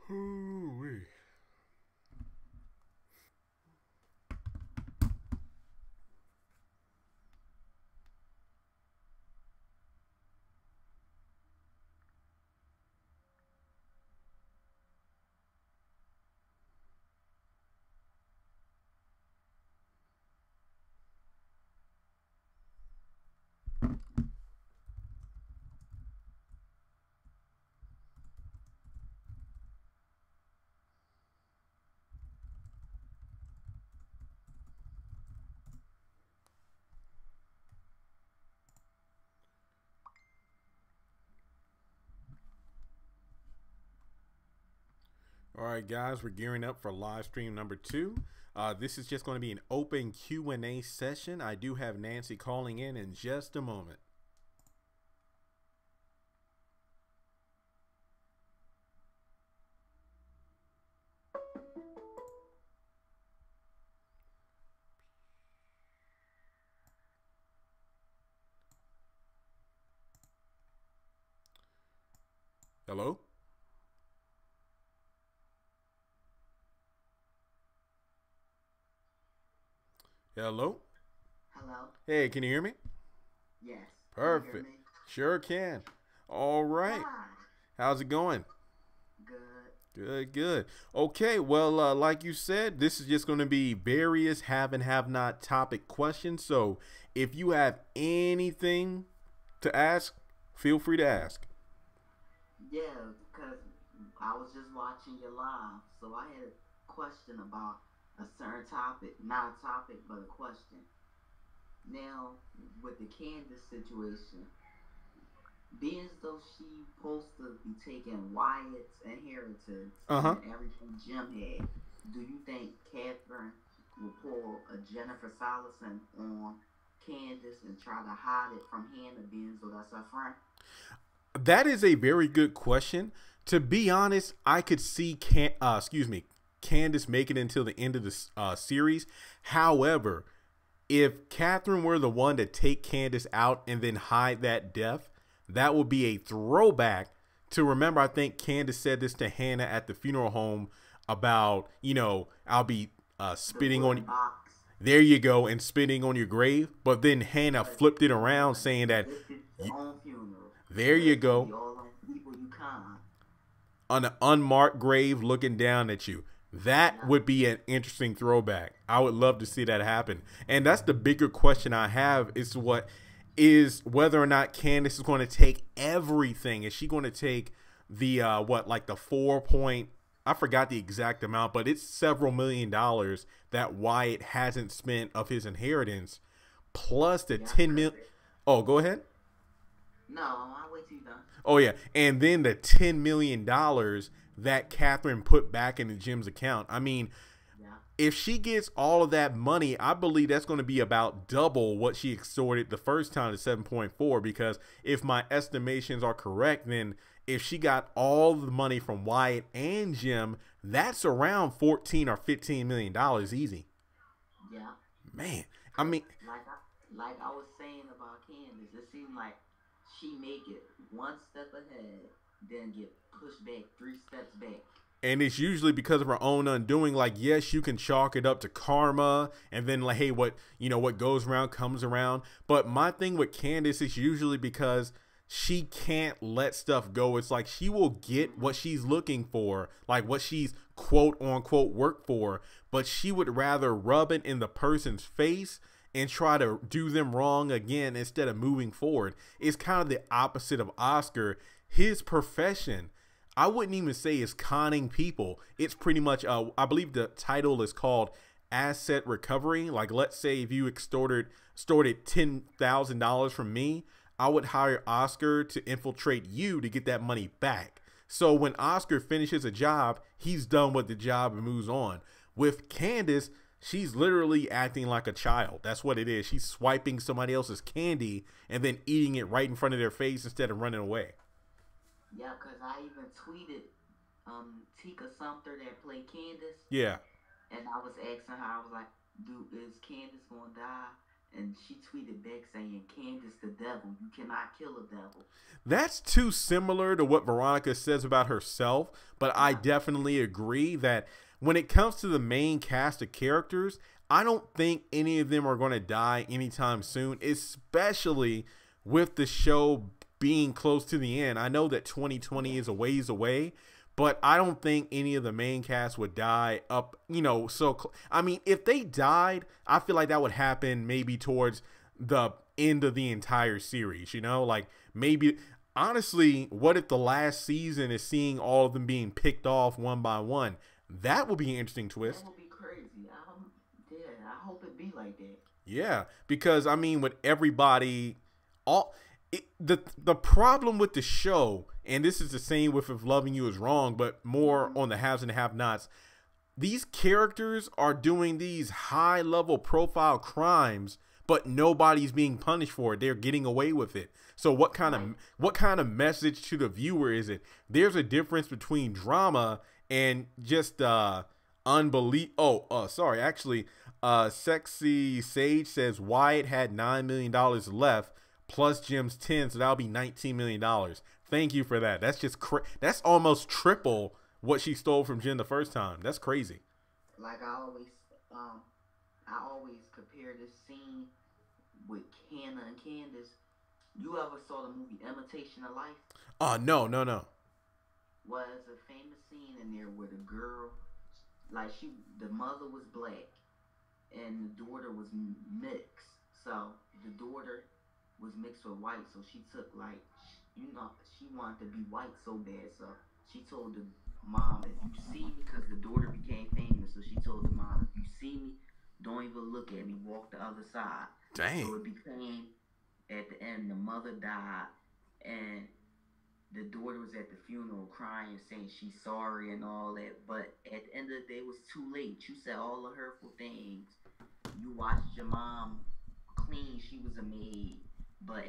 Hoo-wee. All right, guys, we're gearing up for live stream number 2. This is just going to be an open Q&A session. I do have Nancy calling in just a moment. Hello? Hello? Hello? Hey, can you hear me? Yes. Can you hear Perfect. me? Sure can. All right. Hi. How's it going? Good. Good, good. Okay, well, like you said, this is just going to be various have and have not topic questions. So if you have anything to ask, feel free to ask. Yeah, because I was just watching you live, so I had a question about a certain topic. Not a topic, but a question. Now, with the Candace situation, being as though she supposed to be taking Wyatt's inheritance Uh huh. and everything Jim had, do you think Catherine will pull a Jennifer Solison on Candace and try to hide it from Hannah, being as though that's her friend? That is a very good question. To be honest, I could see Candace make it until the end of the series. However, if Catherine were the one to take Candace out and then hide that death, that would be a throwback to remember. I think Candace said this to Hannah at the funeral home about, I'll be The spitting wooden on. box. There you go, and spitting on your grave. But then Hannah But flipped it around, Hannah saying that, predicted your own funeral. She there said you it's gonna go, be all them people you con. on an unmarked grave looking down at you. That Yeah. would be an interesting throwback. I would love to see that happen. And that's the bigger question I have is whether or not Candace is going to take everything. Is she going to take the like the 4 point, I forgot the exact amount, but it's several $1 million that Wyatt hasn't spent of his inheritance, plus the Yeah, 10 cause mil. Oh, go ahead. no, I'll wait till you done. Oh yeah, and then the $10 million that Catherine put back into Jim's account. I mean, Yeah. if she gets all of that money, I believe that's going to be about double what she extorted the first time to 7.4. Because if my estimations are correct, then if she got all the money from Wyatt and Jim, that's around 14 or $15 million easy. Yeah. Man, I Cause mean, like I was saying about Candace, it seemed like she make it one step ahead, then get pushed back 3 steps back. and it's usually because of her own undoing. Like, yes, you can chalk it up to karma, and then like, hey, what goes around comes around. But my thing with Candace is usually because she can't let stuff go. It's like she will get Hmm. what she's looking for, like what she's quote unquote worked for, but she would rather rub it in the person's face and try to do them wrong again instead of moving forward. It's kind of the opposite of Oscar. His profession, I wouldn't even say is conning people. It's pretty much, I believe the title is called asset recovery. Like, let's say if you extorted $10,000 from me, I would hire Oscar to infiltrate you to get that money back. So when Oscar finishes a job, he's done with the job and moves on. With Candace, she's literally acting like a child. That's what it is. She's swiping somebody else's candy and then eating it right in front of their face instead of running away. Yeah, cause I even tweeted Tika Sumter that played Candace, Yeah. and I was asking her, I was like, "Do is Candace gonna die?" and she tweeted back saying, "Candace the devil. You cannot kill a devil." That's too similar to what Veronica says about herself, but I Yeah, definitely agree that when it comes to the main cast of characters, I don't think any of them are going to die anytime soon, especially with the show being close to the end. I know that 2020 yeah, is a ways away, but I don't think any of the main cast would die up, I mean, if they died, I feel like that would happen maybe towards the end of the entire series, like maybe honestly, what if the last season is seeing all of them being picked off one by one? That would be an interesting that twist. would be crazy. Yeah, I hope it be like that. Yeah, because I mean, with everybody, all the problem with the show, and this is the same with If Loving You Is Wrong, but more Hmm. on the haves and have-nots. These characters are doing these high level profile crimes, but nobody's being punished for it. They're getting away with it. So Right. what kind of message to the viewer is it? There's a difference between drama and just unbelief. Sorry. Actually, Sexy Sage says Wyatt had $9 million left plus Jim's 10, so that'll be $19 million. Thank you for that. That's just that's almost triple what she stole from Jen the first time. That's crazy. Like um, I always compare this scene with Hannah and Candace. You ever saw the movie Imitation of Life? No, no, no. Was a famous scene in there where the girl, like the mother was black and the daughter was mixed. So the daughter was mixed with white, so she took like, she wanted to be white so bad. So she told the mom, "If you see me," because the daughter became famous, so she told the mom, "If you see me, don't even look at me. Walk the other side." Dang. So it became at the end, the mother died, and the daughter was at the funeral crying, saying she's sorry and all that. But at the end of the day, it was too late. You said all the hurtful things. You watched your mom clean. She was a maid. But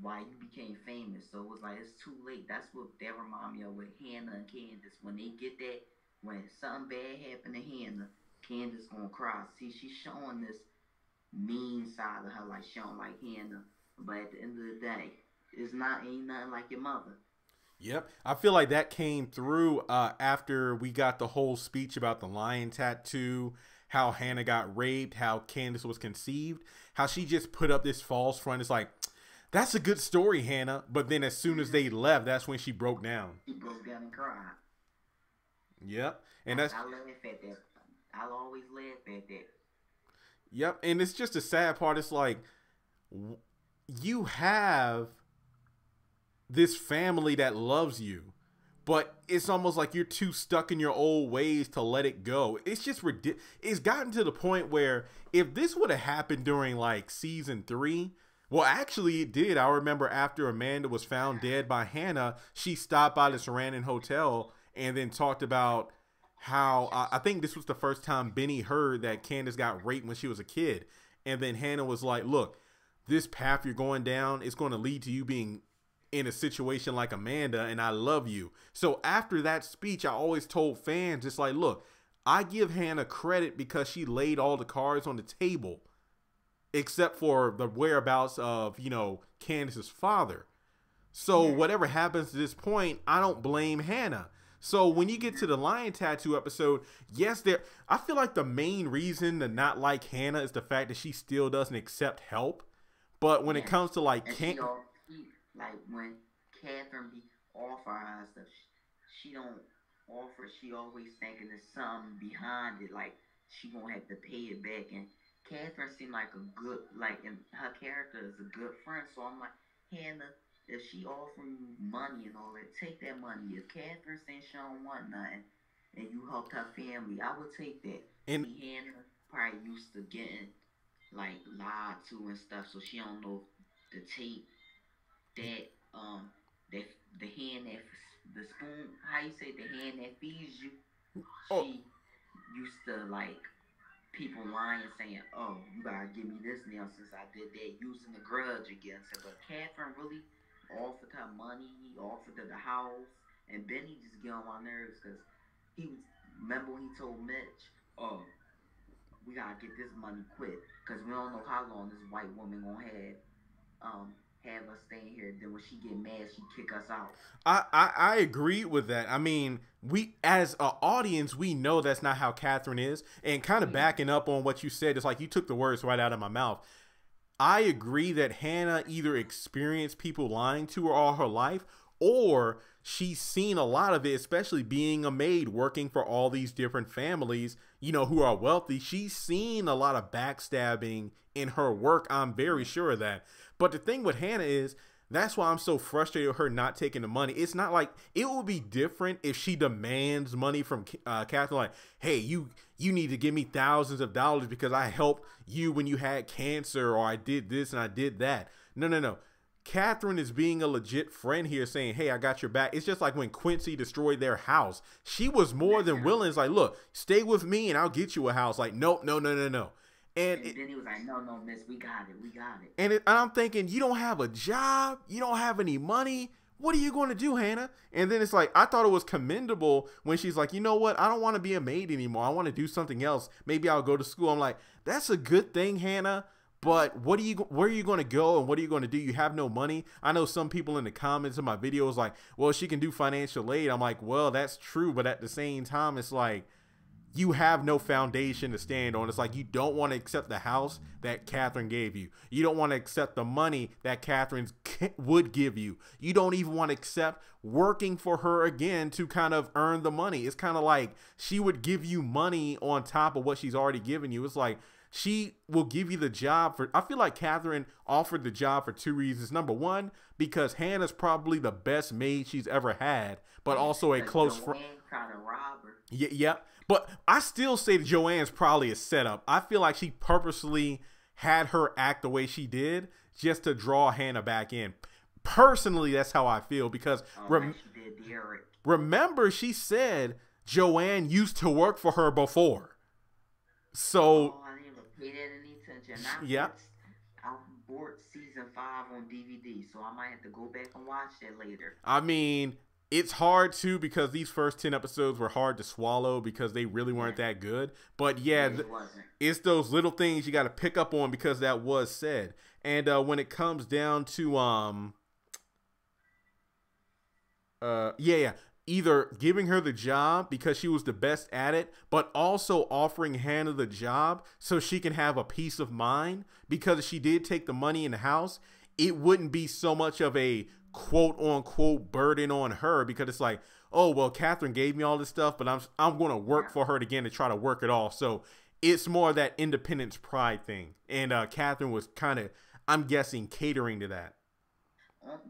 why you became famous. So it was like, it's too late. That's what that remind me of with Hannah and Candace. When they get that, when something bad happened to Hannah, Candace gonna cry. See, she's showing this mean side of her, like she don't like Hannah. But at the end of the day, it's not ain't nothing like your mother. Yep. I feel like that came through after we got the whole speech about the lion tattoo, how Hannah got raped, how Candace was conceived, how she just put up this false front. It's like, that's a good story, Hannah. But then as soon as they left, that's when she broke down. She broke down and cried. Yep. And I, that's I laugh at that. I'll always laugh at that. Yep. And it's just a sad part. It's like you have this family that loves you, but it's almost like you're too stuck in your old ways to let it go. It's just ridiculous. It's gotten to the point where if this would have happened during like season 3, well, actually it did. I remember after Amanda was found dead by Hannah, she stopped by this random hotel and then talked about how I think this was the first time Benny heard that Candace got raped when she was a kid. And then Hannah was like, look, this path you're going down is going to lead to you being in a situation like Amanda, and I love you. So after that speech, I always told fans, it's like, look, I give Hannah credit because she laid all the cards on the table, except for the whereabouts of, Candace's father. So Yeah, whatever happens to this point, I don't blame Hannah. So when you get to the lion tattoo episode, yes, I feel like the main reason to not like Hannah is the fact that she still doesn't accept help. But when it yeah. comes to like And she like when Catherine be offering her stuff, she don't offer. She always thinking there's something behind it, like she gonna have to pay it back. And Catherine seemed like a good, like, and her character is a good friend. So I'm like, Hannah, if she offering you money and all that, take that money. If Catherine saying she don't want nothing, and you helped her family, I would take that. and See, Hannah probably used to getting like lied to and stuff, so she don't know the tape that that the hand that the spoon, how you say, the hand that feeds you. oh, She used to like people lying saying, "Oh, you gotta give me this now since I did that," using the grudge against her. But Catherine really offered her money, offered her the house, and Benny just get on my nerves because he was. Remember when he told Mitch, "Oh, we gotta get this money quick because we don't know how long this white woman gonna have us staying here. Then when she get mad, she kick us out. I agree with that. I mean, we as an audience, we know that's not how Catherine is. And kind of Yeah, backing up on what you said, it's like you took the words right out of my mouth. I agree that Hannah either experienced people lying to her all her life, or she's seen a lot of it, especially being a maid working for all these different families, who are wealthy. She's seen a lot of backstabbing in her work. I'm very yeah, sure of that. But the thing with Hannah is, that's why I'm so frustrated with her not taking the money. It's not like it would be different if she demands money from Catherine, like, "Hey, you need to give me thousands of dollars because I helped you when you had cancer, or I did this and I did that." No, no, no. Catherine is being a legit friend here, saying, "Hey, I got your back." It's just like when Quincy destroyed their house. She was more than literally. willing. It's like, "Look, stay with me and I'll get you a house." Like, nope, no, no, no, no. And And then he was like, "No, no, miss, we got it, we got it." and I'm thinking, you don't have a job, you don't have any money. What are you going to do, Hannah? And then it's like, I thought it was commendable when she's like, you know what? I don't want to be a maid anymore. I want to do something else. Maybe I'll go to school. I'm like, that's a good thing, Hannah. But where are you going to go and what are you going to do? You have no money. I know some people in the comments of my videos like, well, she can do financial aid. I'm like, well, that's true. But at the same time, it's like, you have no foundation to stand on. It's like you don't want to accept the house that Catherine gave you. You don't want to accept the money that Catherine would give you. You don't even want to accept working for her again to kind of earn the money. It's kind of like she would give you money on top of what she's already given you. It's like she will give you the job for. I feel like Catherine offered the job for two reasons. Number one, because Hannah's probably the best maid she's ever had, but Yeah, also a because close friend. Joanne tried to rob her. Yeah, yep. But I still say that Joanne's probably a setup. I feel like she purposely had her act the way she did just to draw Hannah back in. Personally, that's how I feel because Like she did Derek. remember she said Joanne used to work for her before. So, Oh, I didn't even pay that any attention. I yeah. bought, I bought season 5 on DVD, so I might have to go back and watch that later. I mean, it's hard too because these first 10 episodes were hard to swallow because they really weren't Yeah, that good. But yeah, yeah, it wasn't. it's those little things you got to pick up on because that was said. And when it comes down to yeah, yeah, either giving her the job because she was the best at it, but also offering Hannah the job so she can have a peace of mind because if she did take the money in the house, it wouldn't be so much of a quote unquote burden on her because it's like, oh well, Catherine gave me all this stuff, but I'm going to work Yeah. for her again to try to work it off. So it's more of that independence pride thing, and Catherine was kind of, I'm guessing, catering to that.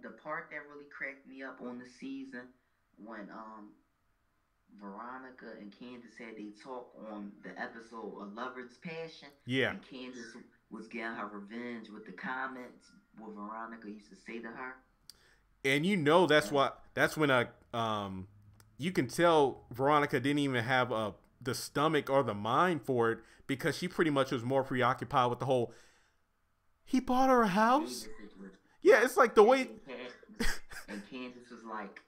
The part that really cracked me up on the season when Veronica and Candace had they talk on the episode A Lover's Passion, Yeah. and Candace was getting her revenge with the comments what Veronica used to say to her. And that's And what that's when you can tell Veronica didn't even have the stomach or the mind for it because she pretty much was more preoccupied with the whole he bought her a house. Candace was, Yeah, it's like the and way. then and Candace was like,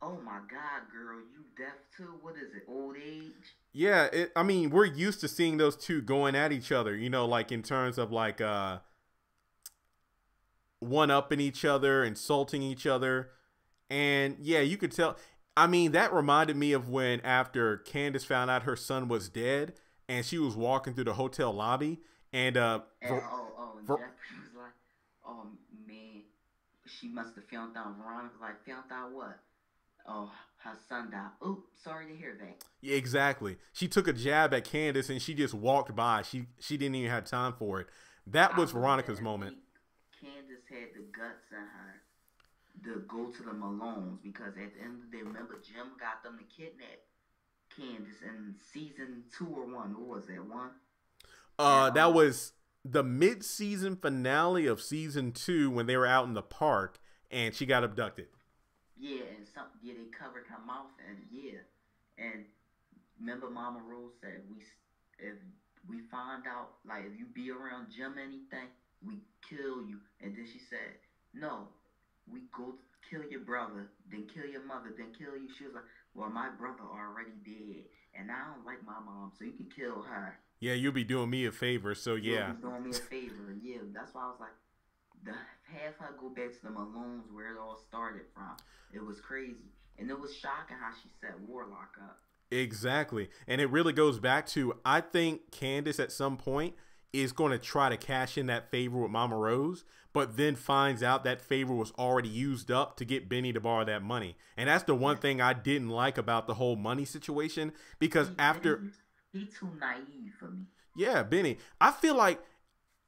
"Oh my God, girl, you deaf too? What is it? Old age?" Yeah, I mean, we're used to seeing those two going at each other, like in terms of like one upping each other, insulting each other. And yeah, you could tell. I mean, that reminded me of when after Candace found out her son was dead and she was walking through the hotel lobby and And and Jeffrey was like, "Oh man, she must have found out." Veronica was like, "Found out what? Oh, her son died. Oops, sorry to hear that." yeah, exactly. She took a jab at Candace and she just walked by. She didn't even have time for it. That I was really Veronica's didn't moment. think Candace had the guts in her to go to the Malones because at the end of the day, remember Jim got them to kidnap Candace in season 2 or 1. What was that one? And That was the mid-season finale of season 2 when they were out in the park and she got abducted. yeah, and they covered her mouth and yeah, and remember Mama Rose said if we find out like if you be around Jim anything, we kill you. And then she said, no, we go kill your brother, then kill your mother, then kill you. She was like, well, my brother already dead, and I don't like my mom, so you can kill her. Yeah, you'll be doing me a favor. So You'll yeah. be doing me a favor. Yeah, that's why I was like, the half I go back to the Malones where it all started from. It was crazy, and it was shocking how she set Warlock up. Exactly. And it really goes back to I think Candace at some point is going to try to cash in that favor with Mama Rose, but then finds out that favor was already used up to get Benny to borrow that money. And that's the one Yeah, thing I didn't like about the whole money situation because Benny, after he too naive for me. yeah, Benny, I feel like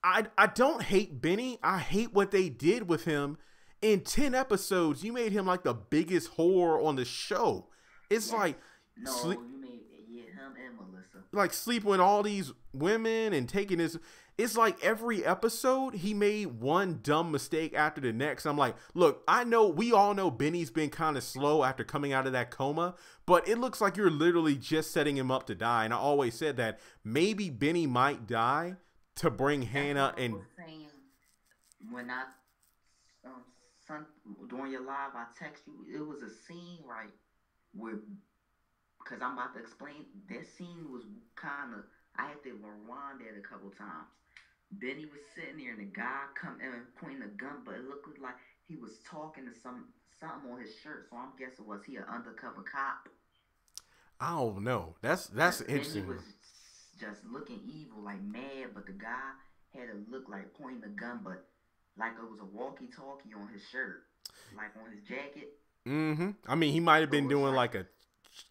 I don't hate Benny. I hate what they did with him. In 10 episodes, you made him like the biggest horror on the show. It's Yes, like no, you made yeah him and Melissa. sleeping with all these women and taking his it's like every episode he made one dumb mistake after the next. I'm like, look, I know we all know Benny's been kind of slow after coming out of that coma, but it looks like you're literally just setting him up to die. And I always said that maybe Benny might die to bring That's Hannah what I and was saying when I um son, during your live I text you. It was a scene right where because I'm about to explain that scene was kind of I had to rewind it a couple times. Benny was sitting there and the guy come in and pointing a gun, but it looked like he was talking to something on his shirt. So I'm guessing was he an undercover cop? I don't know. That's Because Benny interesting. was just looking evil, like mad, but the guy had a look like pointing a gun, but like it was a walkie-talkie on his shirt, like on his jacket. Mm-hmm. I mean, he might have been So it's doing like like a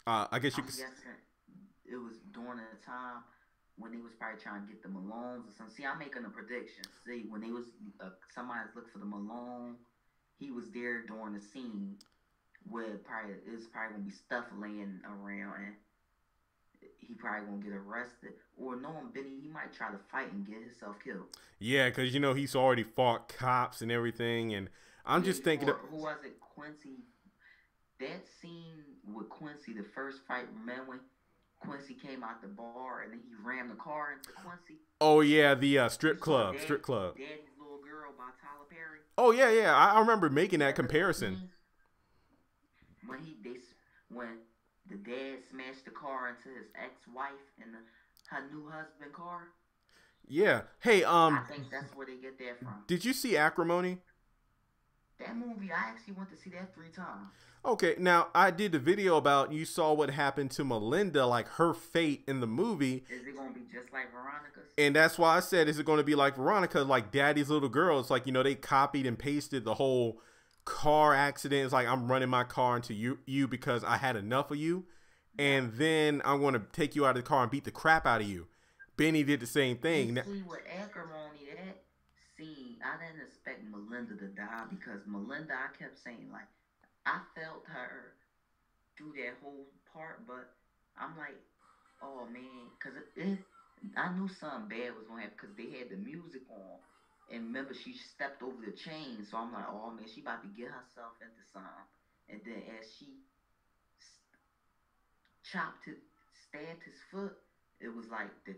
I guess you I'm could guessing it was during a time when they was probably trying to get the Malones or something. See, I'm making a prediction. See, when they was somebody's looking for the Malone, he was there during the scene where probably it's probably gonna be stuff laying around and he probably gonna get arrested. Or knowing Benny, he might try to fight and get himself killed. yeah, because you know he's already fought cops and everything, and I'm Yeah, just he thinking, fought. Who was it? Quincy. That scene with Quincy, the first fight. Remember when Quincy came out the bar and then he rammed the car into Quincy? oh yeah, the You strip saw club, strip club. Daddy's Little Girl by Tyler Perry. Oh yeah, yeah, I remember making that That little comparison. scene when when the dad smashed the car into his ex-wife and her new husband car. Yeah. Hey, I think that's where they get that from. did you see Acrimony? That movie, I actually went to see that 3 times. Okay, now I did the video about you saw what happened to Melinda, like her fate in the movie, Is it gonna be just like Veronica's? and that's why I said, is it going to be like Veronica, like Daddy's Little Girl? It's like, you know, they copied and pasted the whole car accident. It's like I'm running my car into you because I had enough of you, Yeah. and then I'm going to take you out of the car and beat the crap out of you. Benny did the same You thing. see, with Acrimony, that scene, I didn't expect Melinda to die because Melinda, I kept saying, like, I felt her through that whole part, but I'm like, oh man, because I knew something bad was going to happen because they had the music on. And remember, she stepped over the chain, so I'm like, oh man, she about to get herself into something. And then as she chopped his, stabbed his foot, it was like the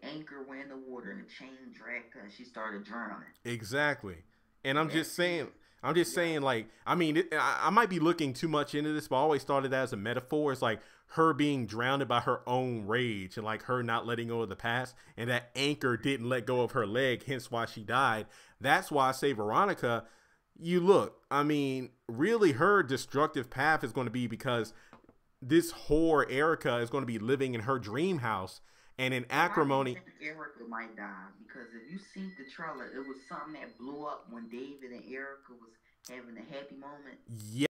anchor went in the water and the chain dragged her and she started drowning. Exactly. And I'm That just scene, saying, I'm just yeah, saying, like, I mean, I might be looking too much into this, but I always thought of that as a metaphor. It's like her being drowned by her own rage and like her not letting go of the past. And that anchor didn't let go of her leg, hence why she died. That's why I say Veronica, you look, I mean, really her destructive path is going to be because this whore Erica is going to be living in her dream house. And in why do you Acrimony, think Erica might die? Because if you seen the trailer, it was something that blew up when David and Erica was having a happy moment. yeah.